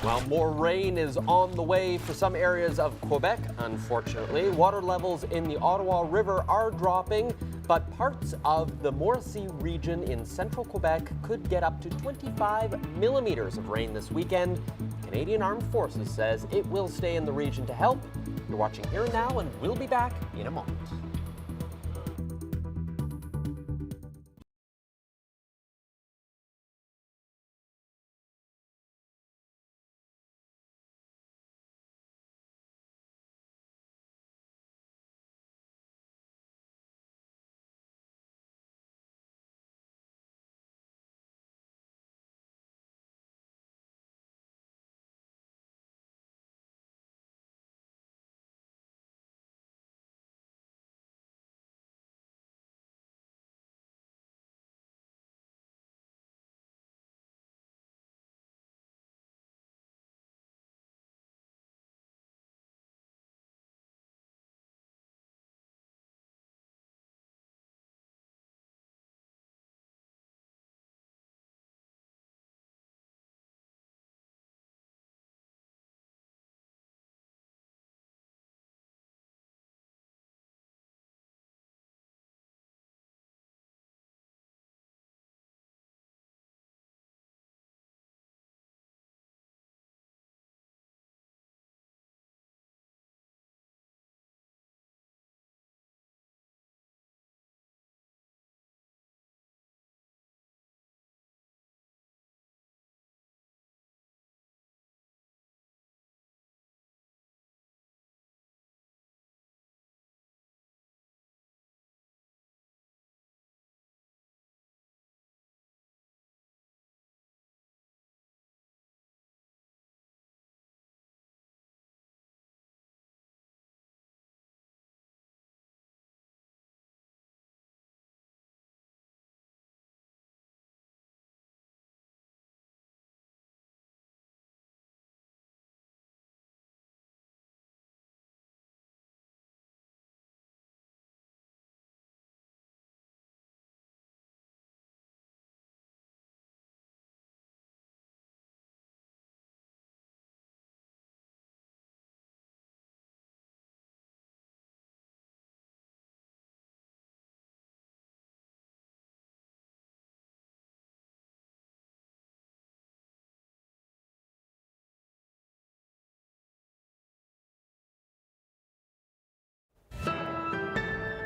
Speaker 4: Well, more rain is on the way for some areas of Quebec, unfortunately. Water levels in the Ottawa River are dropping, but parts of the Morrissey region in central Quebec could get up to 25 millimeters of rain this weekend. Canadian Armed Forces says it will stay in the region to help. You're watching Here and Now, and we'll be back in a moment.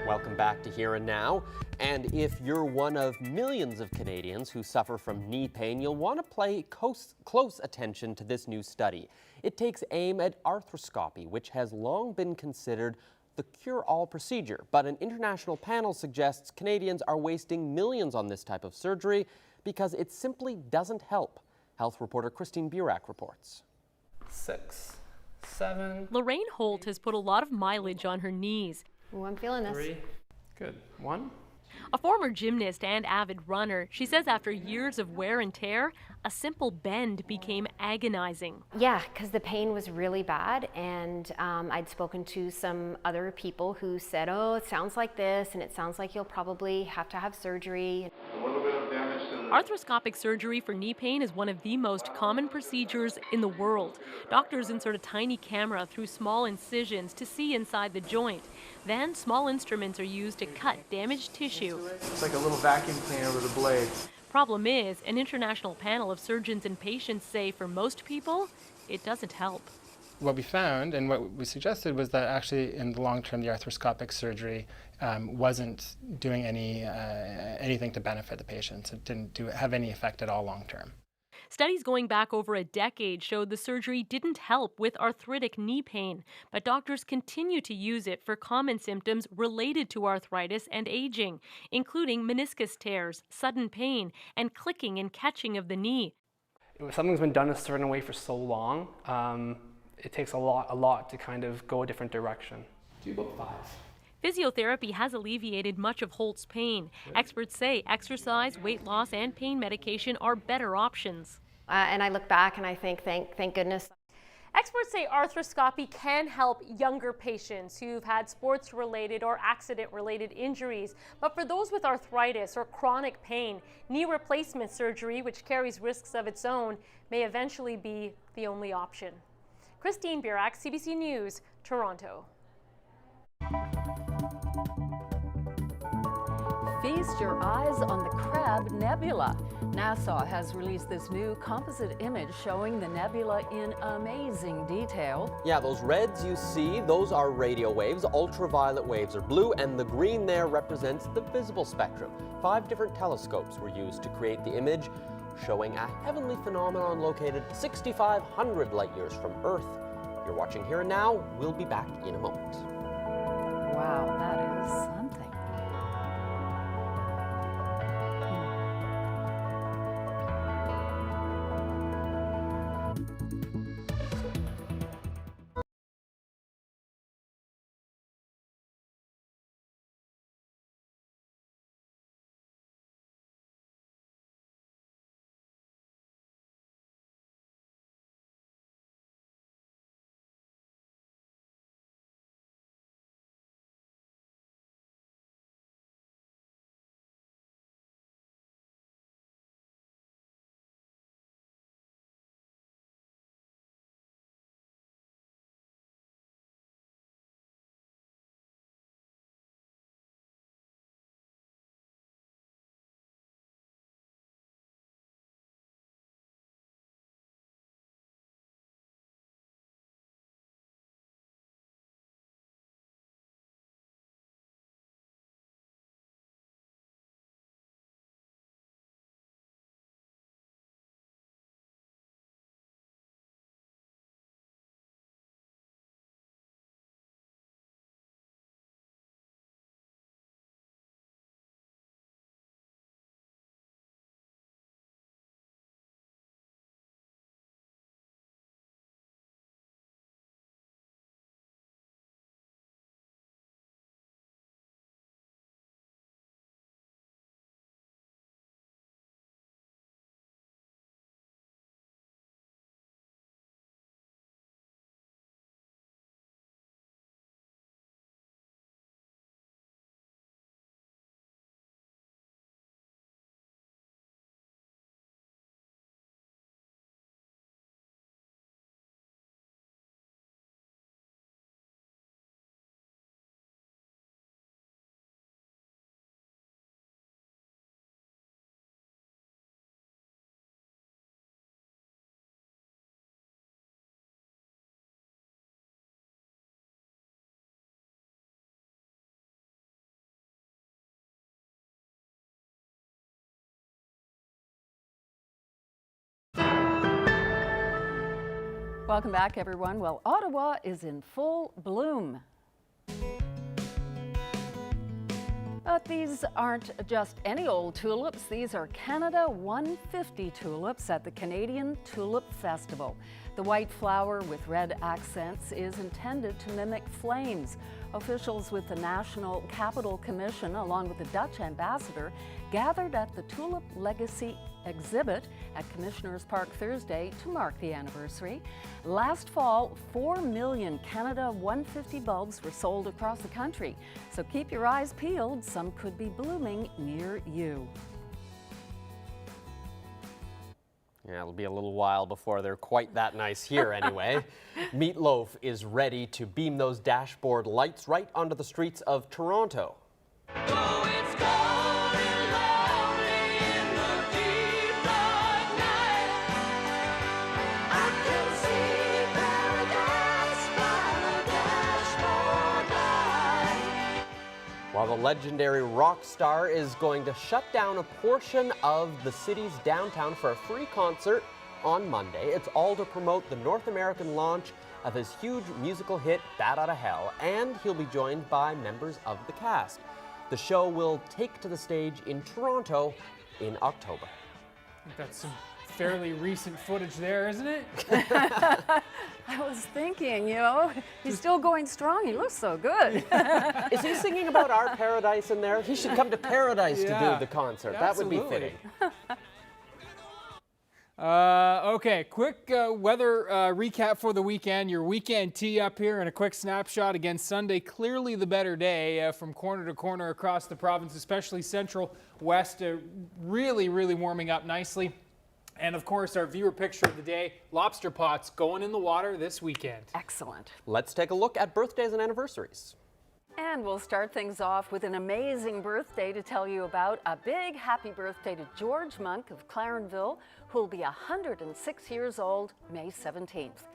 Speaker 4: Welcome back to Here and Now. And if you're one of millions of Canadians who suffer from knee pain, you'll want to pay close attention to this new study. It takes aim at arthroscopy, which has long been considered the cure-all procedure. But an international panel suggests Canadians are wasting millions on this type of surgery because it simply doesn't help. Health reporter Christine Burak reports.
Speaker 8: 6, 7.
Speaker 19: Lorraine Holt has put a lot of mileage on her knees.
Speaker 20: Oh, I'm feeling this.
Speaker 8: 3. Good. 1.
Speaker 19: A former gymnast and avid runner, she says after years of wear and tear, a simple bend became agonizing.
Speaker 20: Yeah, because the pain was really bad, and I'd spoken to some other people who said, oh, it sounds like this, and it sounds like you'll probably have to have surgery.
Speaker 19: Arthroscopic surgery for knee pain is one of the most common procedures in the world. Doctors insert a tiny camera through small incisions to see inside the joint. Then small instruments are used to cut damaged tissue.
Speaker 8: It's like a little vacuum cleaner with a blade.
Speaker 19: Problem is, an international panel of surgeons and patients say for most people, it doesn't help.
Speaker 21: What we found and what we suggested was that actually in the long term the arthroscopic surgery wasn't doing anything to benefit the patients. It didn't have any effect at all long term.
Speaker 19: Studies going back over a decade showed the surgery didn't help with arthritic knee pain, but doctors continue to use it for common symptoms related to arthritis and aging, including meniscus tears, sudden pain, and clicking and catching of the knee.
Speaker 8: If something's been done a certain way for so long, it takes a lot to kind of go a different direction. Do about 5.
Speaker 19: Physiotherapy has alleviated much of Holt's pain. Experts say exercise, weight loss, and pain medication are better options.
Speaker 20: And I look back and I think, thank goodness.
Speaker 22: Experts say arthroscopy can help younger patients who've had sports-related or accident-related injuries. But for those with arthritis or chronic pain, knee replacement surgery, which carries risks of its own, may eventually be the only option. Christine Burak, CBC News, Toronto.
Speaker 2: Feast your eyes on the Crab Nebula. NASA has released this new composite image showing the nebula in amazing detail.
Speaker 4: Yeah, those reds you see, those are radio waves, ultraviolet waves are blue, and the green there represents the visible spectrum. 5 different telescopes were used to create the image, showing a heavenly phenomenon located 6,500 light years from Earth. You're watching Here and Now. We'll be back in a moment.
Speaker 2: Wow, that is something. Welcome back, everyone. Well, Ottawa is in full bloom. But these aren't just any old tulips. These are Canada 150 tulips at the Canadian Tulip Festival. The white flower with red accents is intended to mimic flames. Officials with the National Capital Commission, along with the Dutch ambassador, gathered at the Tulip Legacy exhibit at Commissioners Park Thursday to mark the anniversary. Last fall, 4 million Canada 150 bulbs were sold across the country. So keep your eyes peeled, some could be blooming near you.
Speaker 4: Yeah, it'll be a little while before they're quite that nice here anyway. Meatloaf is ready to beam those dashboard lights right onto the streets of Toronto.
Speaker 23: Oh, it's going loudly in the
Speaker 4: while the legendary rock star is going to shut down a portion of the city's downtown for a free concert on Monday. It's all to promote the North American launch of his huge musical hit, Bat Outta Hell, and he'll be joined by members of the cast. The show will take to the stage in Toronto in October.
Speaker 6: I think that's some fairly recent footage there, isn't it?
Speaker 2: I was thinking, you know, he's still going strong. He looks so good.
Speaker 4: Is he singing about our paradise in there? He should come to paradise to do the concert. That would be fitting.
Speaker 6: Okay, quick weather recap for the weekend. Your weekend tee up here and a quick snapshot. Again, Sunday, clearly the better day from corner to corner across the province, especially central west, really warming up nicely. And of course, our viewer picture of the day, lobster pots going in the water this weekend.
Speaker 2: Excellent.
Speaker 4: Let's take a look at birthdays and anniversaries.
Speaker 2: And we'll start things off with an amazing birthday to tell you about. A big happy birthday to George Monk of Clarenville, who will be 106 years old May 17th.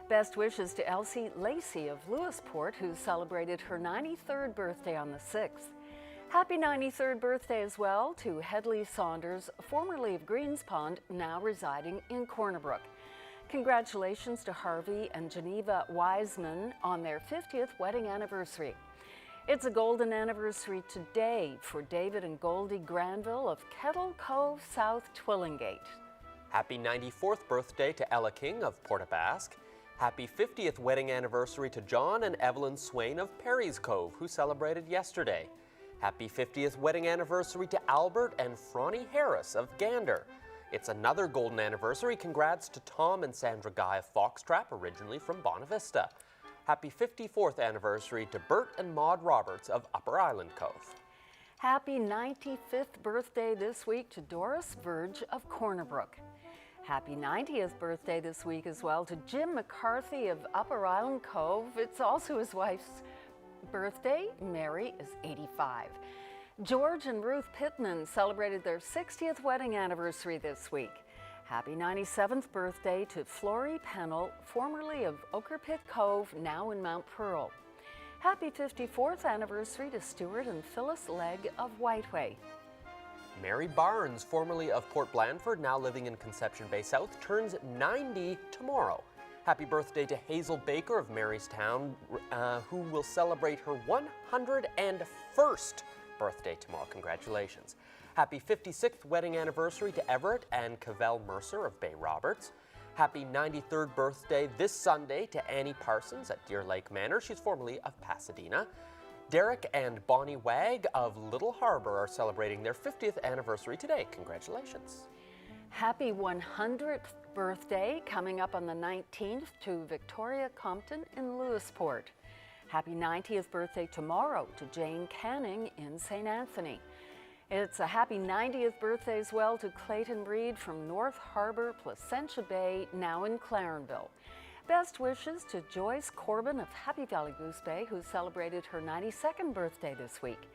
Speaker 2: Best wishes to Elsie Lacey of Lewisport, who celebrated her 93rd birthday on the 6th. Happy 93rd birthday as well to Hedley Saunders, formerly of Greens Pond, now residing in Corner Brook. Congratulations to Harvey and Geneva Wiseman on their 50th wedding anniversary. It's a golden anniversary today for David and Goldie Granville of Kettle Cove, South Twillingate.
Speaker 4: Happy 94th birthday to Ella King of Port-aux-Basque. Happy 50th wedding anniversary to John and Evelyn Swain of Perry's Cove, who celebrated yesterday. Happy 50th wedding anniversary to Albert and Franny Harris of Gander. It's another golden anniversary. Congrats to Tom and Sandra Guy of Foxtrap, originally from Bonavista. Happy 54th anniversary to Bert and Maud Roberts of Upper Island Cove.
Speaker 2: Happy 95th birthday this week to Doris Verge of Corner Brook. Happy 90th birthday this week as well to Jim McCarthy of Upper Island Cove. It's also his wife's birthday. Mary is 85. George and Ruth Pittman celebrated their 60th wedding anniversary this week. Happy 97th birthday to Flory Pennell, formerly of Ochre Pit Cove, now in Mount Pearl. Happy 54th anniversary to Stuart and Phyllis Legg of Whiteway.
Speaker 4: Mary Barnes, formerly of Port Blandford, now living in Conception Bay South, turns 90 tomorrow. Happy birthday to Hazel Baker of Marystown, who will celebrate her 101st birthday tomorrow. Congratulations. Happy 56th wedding anniversary to Everett and Cavell Mercer of Bay Roberts. Happy 93rd birthday this Sunday to Annie Parsons at Deer Lake Manor. She's formerly of Pasadena. Derek and Bonnie Wagg of Little Harbor are celebrating their 50th anniversary today. Congratulations.
Speaker 2: Happy 100th birthday coming up on the 19th to Victoria Compton in Lewisport. Happy 90th birthday tomorrow to Jane Canning in St. Anthony. It's a happy 90th birthday as well to Clayton Breed from North Harbor, Placentia Bay, now in Clarenville. Best wishes to Joyce Corbin of Happy Valley Goose Bay, who celebrated her 92nd birthday this week.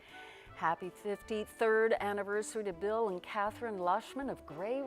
Speaker 2: Happy 53rd anniversary to Bill and Catherine Lushman of Grey